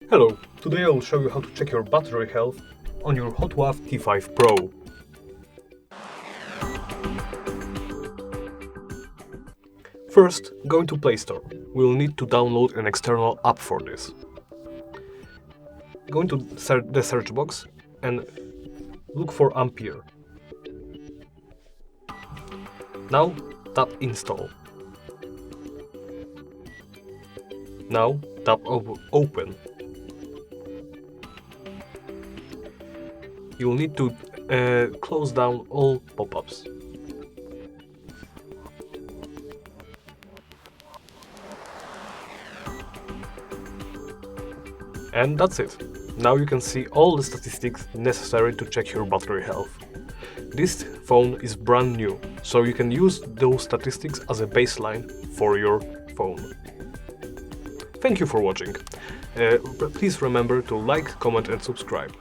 Hello, today I will show you how to check your battery health on your HOTWAV T5 Pro. First, go into Play Store. We will need to download an external app for this. Go into the search box and look for Ampere. Now tap Install. Now tap Open. You will need to close down all pop-ups. And that's it. Now you can see all the statistics necessary to check your battery health. This phone is brand new, so you can use those statistics as a baseline for your phone. Thank you for watching. Please remember to like, comment and subscribe.